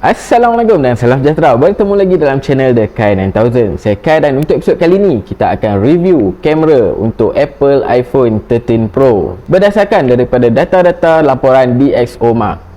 Assalamualaikum dan salam sejahtera. Bertemu lagi dalam channel The Kai 9000. Saya Kai dan untuk episod kali ini kita akan review kamera untuk Apple iPhone 13 Pro berdasarkan daripada data-data laporan DxOMark.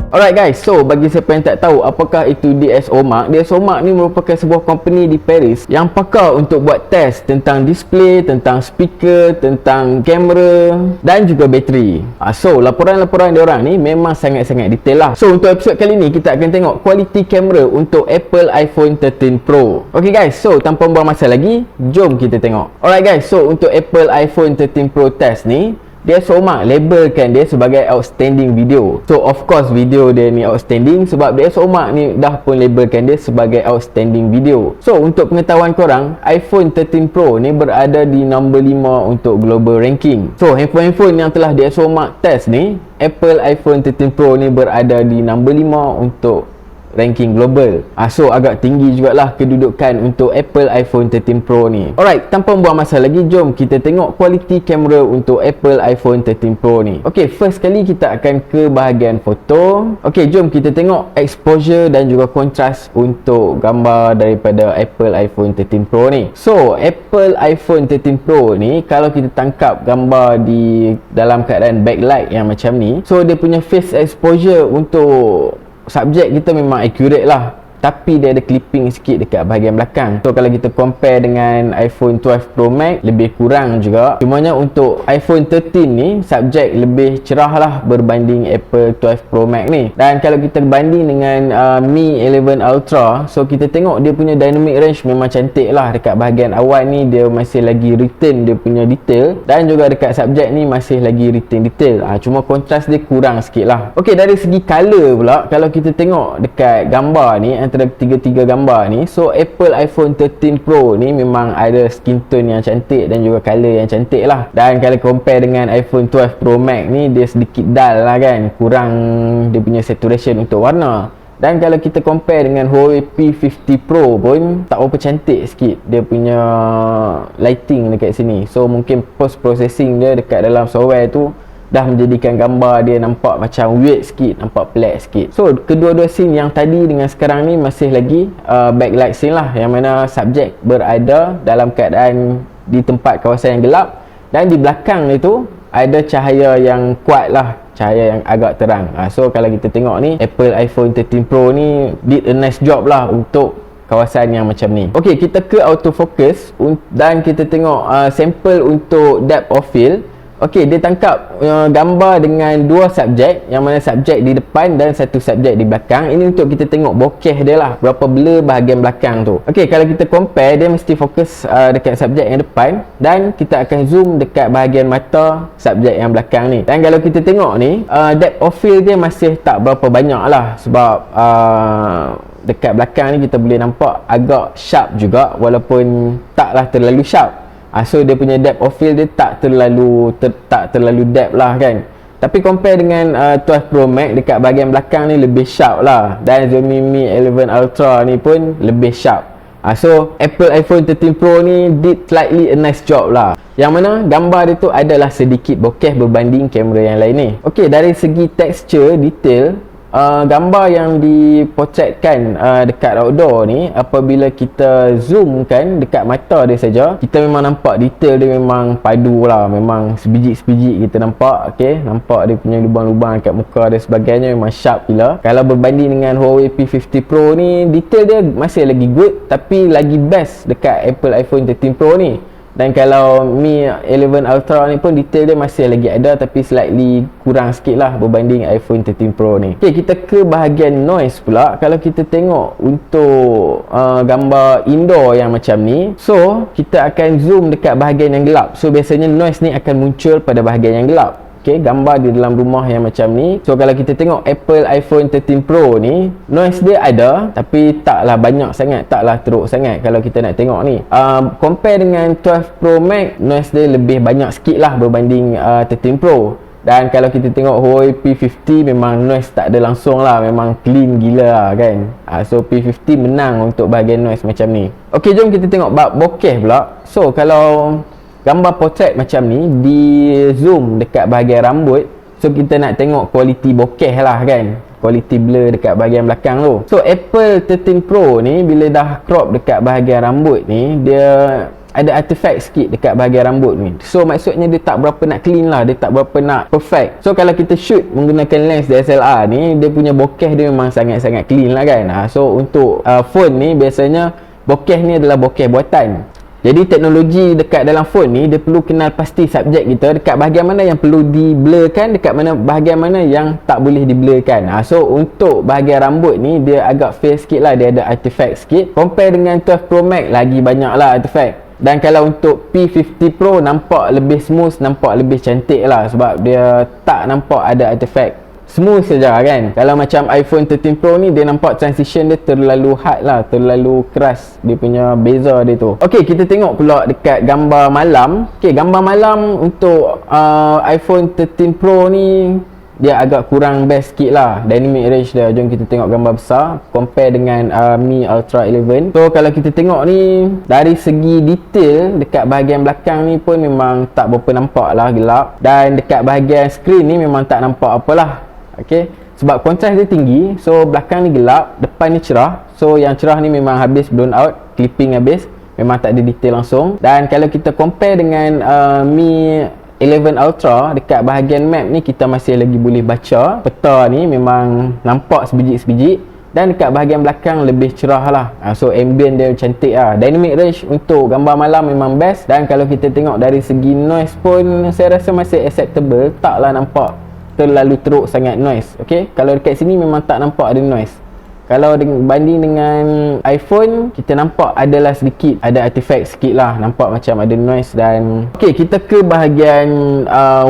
Alright guys, so bagi siapa yang tak tahu apakah itu DxOMark, DxOMark ni merupakan sebuah company di Paris yang pakar untuk buat test tentang display, tentang speaker, tentang kamera dan juga bateri. So laporan-laporan diorang ni memang sangat-sangat detail lah. So untuk episod kali ni kita akan tengok kualiti kamera untuk Apple iPhone 13 Pro. Okay guys, so tanpa buang masa lagi, jom kita tengok. Alright guys, so untuk Apple iPhone 13 Pro test ni, DxOMark labelkan dia sebagai outstanding video. So of course video dia ni outstanding sebab DxOMark ni dah pun labelkan dia sebagai outstanding video. So untuk pengetahuan korang, iPhone 13 Pro ni berada di nombor 5 untuk global ranking. So handphone-handphone yang telah DxOMark test ni, Apple iPhone 13 Pro ni berada di nombor 5 untuk ranking global. So agak tinggi jugalah kedudukan untuk Apple iPhone 13 Pro ni. Alright, tanpa buang masa lagi, jom kita tengok kualiti kamera untuk Apple iPhone 13 Pro ni. Okay, first kali kita akan ke bahagian foto. Okay, jom kita tengok exposure dan juga kontras untuk gambar daripada Apple iPhone 13 Pro ni. So Apple iPhone 13 Pro ni, kalau kita tangkap gambar di dalam keadaan backlight yang macam ni, so dia punya face exposure untuk subjek kita memang accurate lah, tapi dia ada clipping sikit dekat bahagian belakang. So kalau kita compare dengan iPhone 12 Pro Max, lebih kurang juga. Cumanya untuk iPhone 13 ni, subjek lebih cerah lah berbanding Apple 12 Pro Max ni. Dan kalau kita banding dengan Mi 11 Ultra, so kita tengok dia punya dynamic range memang cantik lah. Dekat bahagian awal ni dia masih lagi retain dia punya detail, dan juga dekat subjek ni masih lagi retain detail. Cuma kontras dia kurang sikit lah. Ok, dari segi color pula, kalau kita tengok dekat gambar ni, antara tiga-tiga gambar ni, so Apple iPhone 13 Pro ni memang ada skin tone yang cantik dan juga color yang cantik lah. Dan kalau compare dengan iPhone 12 Pro Max ni, dia sedikit dull lah kan, kurang dia punya saturation untuk warna. Dan kalau kita compare dengan Huawei P50 Pro pun tak berapa cantik sikit dia punya lighting dekat sini. So mungkin post processing dia dekat dalam software tu dah menjadikan gambar dia nampak macam weird sikit, nampak pelik sikit. So kedua-dua scene yang tadi dengan sekarang ni masih lagi backlight scene lah, yang mana subjek berada dalam keadaan di tempat kawasan yang gelap, dan di belakang itu ada cahaya yang kuat lah, cahaya yang agak terang. So kalau kita tengok ni, Apple iPhone 13 Pro ni did a nice job lah untuk kawasan yang macam ni. Ok, kita ke autofocus dan kita tengok sampel untuk depth of field. Okey, dia tangkap gambar dengan dua subjek, yang mana subjek di depan dan satu subjek di belakang. Ini untuk kita tengok bokeh dia lah, berapa blur bahagian belakang tu. Okey, kalau kita compare, dia mesti fokus dekat subjek yang depan, dan kita akan zoom dekat bahagian mata subjek yang belakang ni. Dan kalau kita tengok ni, depth of field dia masih tak berapa banyak lah, sebab dekat belakang ni kita boleh nampak agak sharp juga, walaupun taklah terlalu sharp. So dia punya depth of field dia tak terlalu depth lah kan. Tapi compare dengan 12 Pro Max, dekat bahagian belakang ni lebih sharp lah. Dan Xiaomi Mi 11 Ultra ni pun lebih sharp. So Apple iPhone 13 Pro ni did slightly a nice job lah, yang mana gambar dia tu adalah sedikit bokeh berbanding kamera yang lain ni. Ok, dari segi texture, detail, gambar yang dipotretkan dekat outdoor ni, apabila kita zoomkan dekat mata dia saja, kita memang nampak detail dia memang padu lah, memang sebiji-sebiji kita nampak. Okay, nampak dia punya lubang-lubang dekat muka dan sebagainya, memang sharp gila. Kalau berbanding dengan Huawei P50 Pro ni, detail dia masih lagi good, tapi lagi best dekat Apple iPhone 13 Pro ni. Dan kalau Mi 11 Ultra ni pun detail dia masih lagi ada, tapi slightly kurang sikit lah berbanding iPhone 13 Pro ni. Ok, kita ke bahagian noise pula. Kalau kita tengok untuk gambar indoor yang macam ni, so kita akan zoom dekat bahagian yang gelap. So biasanya noise ni akan muncul pada bahagian yang gelap. Okay, gambar di dalam rumah yang macam ni. So kalau kita tengok Apple iPhone 13 Pro ni, noise dia ada, tapi taklah banyak sangat, taklah teruk sangat kalau kita nak tengok ni. Compare dengan 12 Pro Max, noise dia lebih banyak sikit lah berbanding 13 Pro. Dan kalau kita tengok Huawei P50, memang noise tak ada langsung lah, memang clean gila lah kan. So P50 menang untuk bahagian noise macam ni. Ok, jom kita tengok bab bokeh pula. So kalau gambar portrait macam ni di zoom dekat bahagian rambut, so kita nak tengok kualiti bokeh lah kan, kualiti blur dekat bahagian belakang tu. So Apple 13 Pro ni bila dah crop dekat bahagian rambut ni, dia ada artifact sikit dekat bahagian rambut ni. So maksudnya dia tak berapa nak clean lah, dia tak berapa nak perfect. So kalau kita shoot menggunakan lens DSLR ni, dia punya bokeh dia memang sangat-sangat clean lah kan. So untuk phone ni biasanya bokeh ni adalah bokeh buatan. Jadi teknologi dekat dalam phone ni, dia perlu kenal pasti subjek kita dekat bahagian mana yang perlu di-blurkan, dekat mana bahagian mana yang tak boleh di-blurkan. So untuk bahagian rambut ni dia agak fail sikit lah, dia ada artifact sikit. Compare dengan 12 Pro Max lagi banyak lah artifact. Dan kalau untuk P50 Pro nampak lebih smooth, nampak lebih cantik lah, sebab dia tak nampak ada artifact, smooth saja kan. Kalau macam iPhone 13 Pro ni, dia nampak transition dia terlalu hard lah, terlalu keras dia punya beza dia tu. Ok, kita tengok pula dekat gambar malam. Ok, gambar malam untuk iPhone 13 Pro ni dia agak kurang best sikit lah dynamic range dia. Jom kita tengok gambar besar compare dengan Mi Ultra 11. So kalau kita tengok ni, dari segi detail dekat bahagian belakang ni pun memang tak berapa nampak lah, gelap. Dan dekat bahagian screen ni memang tak nampak apalah. Okay, sebab kontras dia tinggi, so belakang ni gelap, depan ni cerah. So yang cerah ni memang habis blown out, clipping habis, memang tak ada detail langsung. Dan kalau kita compare dengan Mi 11 Ultra, dekat bahagian map ni kita masih lagi boleh baca peta ni, memang nampak sebiji-sebiji. Dan dekat bahagian belakang lebih cerah lah. So ambient dia cantik lah. Dynamic range untuk gambar malam memang best. Dan kalau kita tengok dari segi noise pun, saya rasa masih acceptable, taklah nampak terlalu teruk sangat noise. Okay, kalau dekat sini memang tak nampak ada noise. Kalau banding dengan iPhone, kita nampak adalah sedikit ada artifact sikit lah, nampak macam ada noise. Dan ok, kita ke bahagian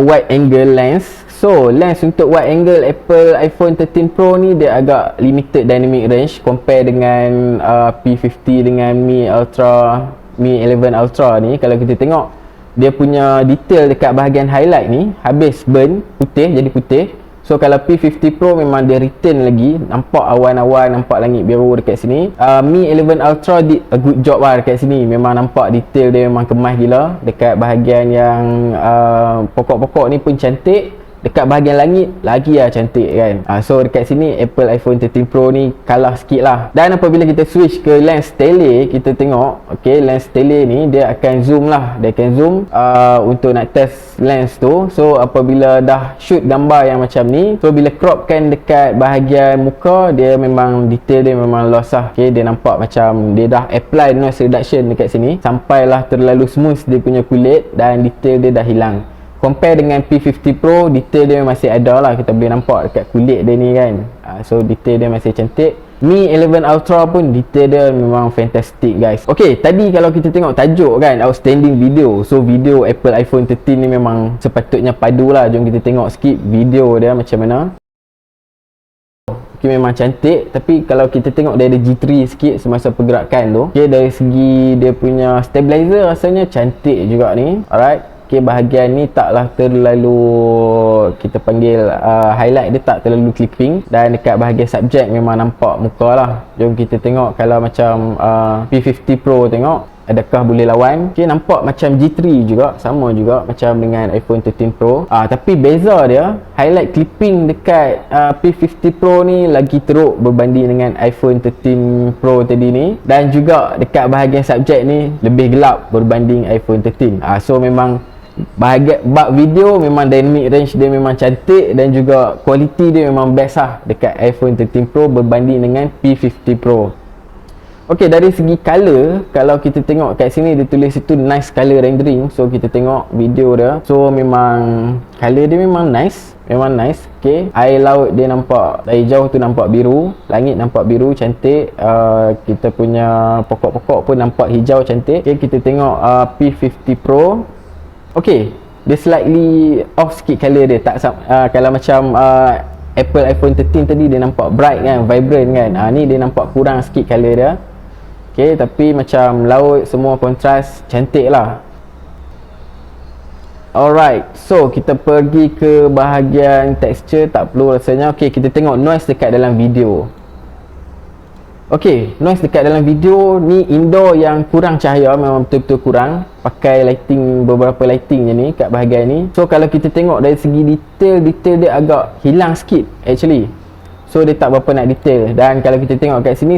wide angle lens. So lens untuk wide angle Apple iPhone 13 Pro ni dia agak limited dynamic range compare dengan P50 dengan Mi 11 Ultra ni. Kalau kita tengok dia punya detail dekat bahagian highlight ni habis burn putih, jadi putih. So kalau P50 Pro memang dia retain lagi, nampak awan-awan, nampak langit biru dekat sini. Mi 11 Ultra did a good job lah dekat sini, memang nampak detail dia memang kemas gila. Dekat bahagian yang pokok-pokok ni pun cantik, dekat bahagian langit lagi lah cantik kan. So dekat sini Apple iPhone 13 Pro ni kalah sikit lah. Dan apabila kita switch ke lens tele, kita tengok ok, lens tele ni dia akan zoom lah, dia akan zoom untuk nak test lens tu. So apabila dah shoot gambar yang macam ni, so bila cropkan dekat bahagian muka, dia memang detail dia memang loss lah. Ok, dia nampak macam dia dah apply noise reduction dekat sini, sampailah terlalu smooth dia punya kulit dan detail dia dah hilang. Compare dengan P50 Pro, detail dia masih ada lah, kita boleh nampak dekat kulit dia ni kan. So detail dia masih cantik. Mi 11 Ultra pun detail dia memang fantastic guys. Ok, tadi kalau kita tengok tajuk kan, outstanding video. So video Apple iPhone 13 ni memang sepatutnya padu lah. Jom kita tengok sikit video dia macam mana. Ok, memang cantik. Tapi kalau kita tengok dia ada G3 sikit semasa pergerakan tu. Ok, dari segi dia punya stabilizer rasanya cantik juga ni. Alright. Okay, bahagian ni taklah terlalu, kita panggil highlight dia tak terlalu clipping. Dan dekat bahagian subjek memang nampak muka lah. Jom kita tengok kalau macam P50 Pro, tengok adakah boleh lawan. Okay, nampak macam G3 juga, sama juga macam dengan iPhone 13 Pro. Tapi beza dia, highlight clipping dekat P50 Pro ni lagi teruk berbanding dengan iPhone 13 Pro tadi ni. Dan juga dekat bahagian subjek ni lebih gelap berbanding iPhone 13. So memang bahagian bab video memang dynamic range dia memang cantik, dan juga kualiti dia memang best lah dekat iPhone 13 Pro berbanding dengan P50 Pro. Ok, dari segi color, kalau kita tengok kat sini dia tulis itu nice color rendering. So kita tengok video dia, so memang color dia memang nice, memang nice. Ok, air laut dia nampak dari jauh tu nampak biru, langit nampak biru cantik, kita punya pokok-pokok pun nampak hijau cantik. Ok, kita tengok P50 Pro. Ok, dia slightly off sikit color dia, tak kalau macam Apple iPhone 13 tadi dia nampak bright kan, vibrant kan. Ni dia nampak kurang sikit color dia. Ok, tapi macam laut semua kontras cantik lah. Alright, so kita pergi ke bahagian texture, tak perlu rasanya. Ok, kita tengok noise dekat dalam video. Okey, noise dekat dalam video ni indoor yang kurang cahaya, memang betul-betul kurang. Pakai lighting, beberapa lighting je ni kat bahagian ni. So kalau kita tengok dari segi detail dia agak hilang sikit actually. So dia tak berapa nak detail. Dan kalau kita tengok kat sini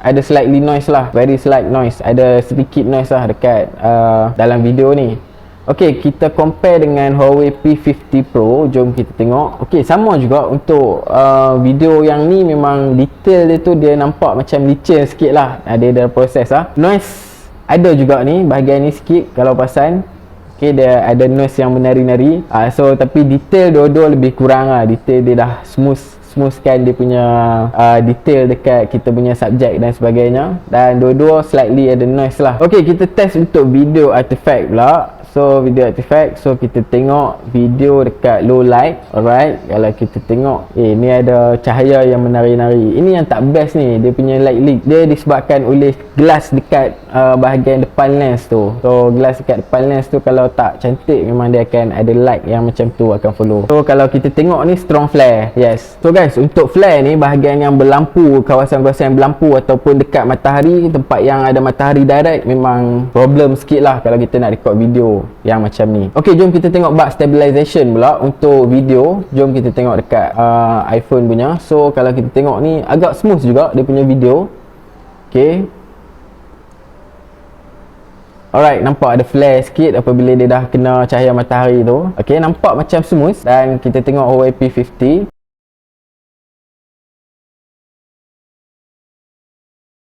ada slightly noise lah, very slight noise. Ada sedikit noise lah dekat dalam video ni. Okey, kita compare dengan Huawei P50 Pro. Jom kita tengok. Okey, sama juga untuk video yang ni memang detail dia tu dia nampak macam licin sikit lah. Dia dah proses lah. Noise ada juga ni, bahagian ni sikit kalau perasan. Okey, dia ada noise yang menari-nari. So tapi detail dua-dua lebih kurang lah. Detail dia dah smoothkan dia punya detail dekat kita punya subjek dan sebagainya. Dan dua-dua slightly ada noise lah. Okey, kita test untuk video artifact pula. So video artifact, so kita tengok video dekat low light. Alright, kalau kita tengok ni ada cahaya yang menari-nari. Ini yang tak best ni, dia punya light leak. Dia disebabkan oleh glass dekat bahagian depan lens tu. So glass dekat depan lens tu kalau tak cantik, memang dia akan ada light yang macam tu akan follow. So kalau kita tengok ni strong flare. Yes. So guys, untuk flare ni bahagian yang berlampu, kawasan-kawasan yang berlampu ataupun dekat matahari, tempat yang ada matahari direct, memang problem sikit lah kalau kita nak record video yang macam ni. Okey, jom kita tengok bug stabilization pula untuk video. Jom kita tengok dekat iPhone punya. So kalau kita tengok ni agak smooth juga dia punya video. Okey, alright, nampak ada flare sikit apabila dia dah kena cahaya matahari tu. Okey, nampak macam smooth. Dan kita tengok Huawei P50.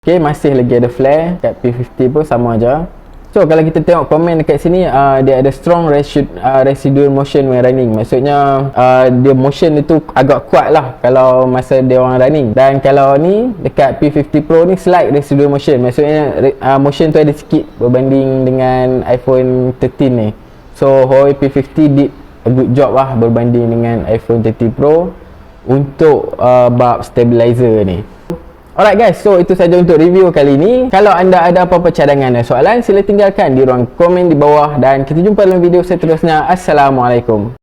Okey, masih lagi ada flare. Kat P50 pun sama aja. So kalau kita tengok komen dekat sini, dia ada strong residual motion when running. Maksudnya dia motion dia tu agak kuat lah kalau masa dia orang running. Dan kalau ni dekat P50 Pro ni slight residual motion. Maksudnya motion tu ada sikit berbanding dengan iPhone 13 ni. So Huawei P50 did a good job lah berbanding dengan iPhone 13 Pro untuk bug stabilizer ni. Alright guys, so itu saja untuk review kali ini. Kalau anda ada apa-apa cadangan dan soalan, sila tinggalkan di ruang komen di bawah. Dan kita jumpa dalam video seterusnya. Assalamualaikum.